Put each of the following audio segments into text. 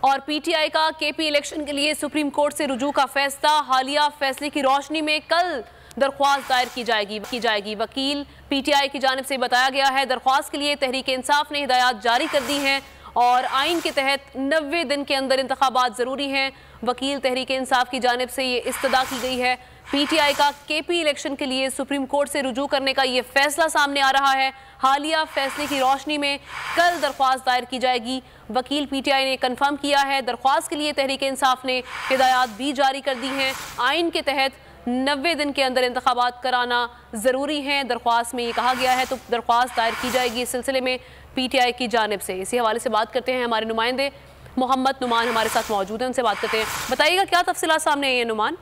और पीटीआई का KP election के लिए सुप्रीम कोर्ट से रुजू का फैसला। हालिया फैसले की रोशनी में कल दरख्वास्त दायर की जाएगी। वकील पीटीआई की जानिब से बताया गया है दरख्वास्त के लिए तहरीक इंसाफ ने हिदायत जारी कर दी हैं और आइन के तहत 90 दिन के अंदर इंतखाबात जरूरी हैं। वकील तहरीक इंसाफ की जानिब से ये इस्तदा की गई है। पीटीआई का केपी इलेक्शन के लिए सुप्रीम कोर्ट से रुजू करने का ये फैसला सामने आ रहा है। हालिया फैसले की रोशनी में कल दरख्वास्त दायर की जाएगी। वकील पीटीआई ने कंफर्म किया है दरख्वास्त के लिए तहरीक इंसाफ ने हिदायत भी जारी कर दी हैं। आइन के तहत 90 दिन के अंदर इंतखाबात कराना ज़रूरी है, दरख्वास्त में ये कहा गया है। तो दरख्वास्त दायर की जाएगी इस सिलसिले में पीटीआई की जानिब से। इसी हवाले से बात करते हैं, हमारे नुमाइंदे मोहम्मद नुमान हमारे साथ मौजूद हैं, उनसे बात करते हैं। बताइएगा क्या तफसीलात सामने आई है नुमान?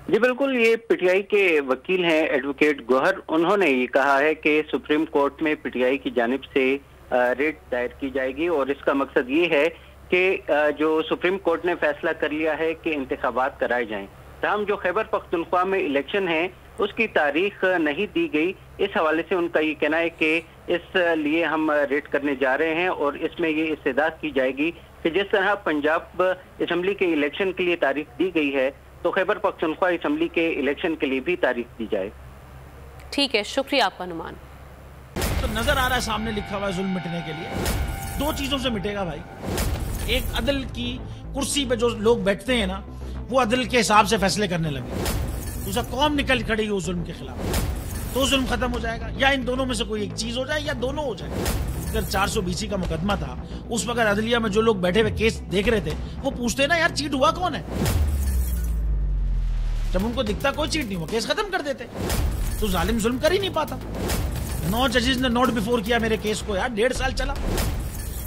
जी बिल्कुल, ये पीटीआई के वकील हैं एडवोकेट गौहर, उन्होंने ये कहा है कि सुप्रीम कोर्ट में पीटीआई की जानिब से रिट दायर की जाएगी और इसका मकसद ये है कि जो सुप्रीम कोर्ट ने फैसला कर लिया है कि इंतखाबात कराए जाएं। तमाम जो खैबर पख्तूनख्वा में इलेक्शन है उसकी तारीख नहीं दी गई। इस हवाले से उनका ये कहना है कि इस लिए हम रिट करने जा रहे हैं और इसमें ये इस्तदाद की जाएगी कि जिस तरह पंजाब असम्बली के इलेक्शन के लिए तारीख दी गई है तो खैबर पख्तूनख्वा असम्बली के इलेक्शन के लिए भी तारीख दी जाए। ठीक है, शुक्रिया आपका नुमान। तो नजर आ रहा है सामने लिखा हुआ है जुल्म मिटने के लिए दो चीजों से मिटेगा भाई। एक, अदल की कुर्सी पे जो लोग बैठते हैं ना वो अदल के हिसाब से फैसले करने लगे। दूसरा, कौम निकल खड़ी उस जुल्म के खिलाफ, तो जुल्म खत्म हो जाएगा। या इन दोनों में से कोई एक चीज हो जाए या दोनों हो जाए। अगर 420 का मुकदमा था उस वक्त अदलिया में जो लोग बैठे हुए केस देख रहे थे वो पूछते ना यार चीट हुआ कौन है। जब उनको दिखता कोई चीट नहीं हुआ केस खत्म कर देते। तो जालिम जुल्म कर ही नहीं पाता। 9 जजेस ने नोट बिफोर किया मेरे केस को यार, 1.5 साल चला।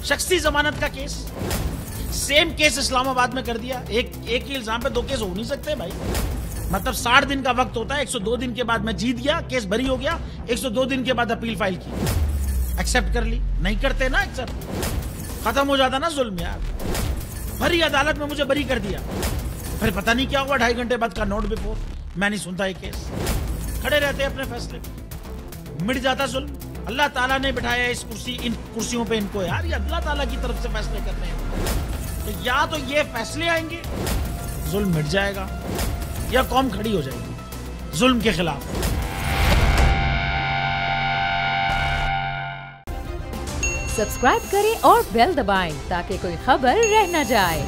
शख्सी जमानत का केस, सेम केस इस्लामाबाद में कर दिया। एक ही इल्जाम पे 2 केस हो नहीं सकते भाई। मतलब 60 दिन का वक्त होता है। 102 दिन के बाद मैं जीत गया, केस बरी हो गया। 102 दिन के बाद अपील फाइल की, एक्सेप्ट कर ली। नहीं करते ना एक्सेप्ट, खत्म हो जाता ना जुल्म यार। भरी अदालत में मुझे बरी कर दिया, फिर पता नहीं क्या हुआ 2.5 घंटे बाद का नोट बिफोर। मैं नहीं सुनता ये केस, खड़े रहते अपने फैसले पे, मिट जाता जुल्म। अल्लाह ताला ने बिठाया इन कुर्सियों पे इनको यार, ये अल्लाह ताला की तरफ से फैसले करने हैं। तो या तो ये फैसले आएंगे जुल्म मिट जाएगा या कौम खड़ी हो जाएगी जुल्म के खिलाफ। सब्सक्राइब करें और बेल दबाएं ताकि कोई खबर रह न जाए।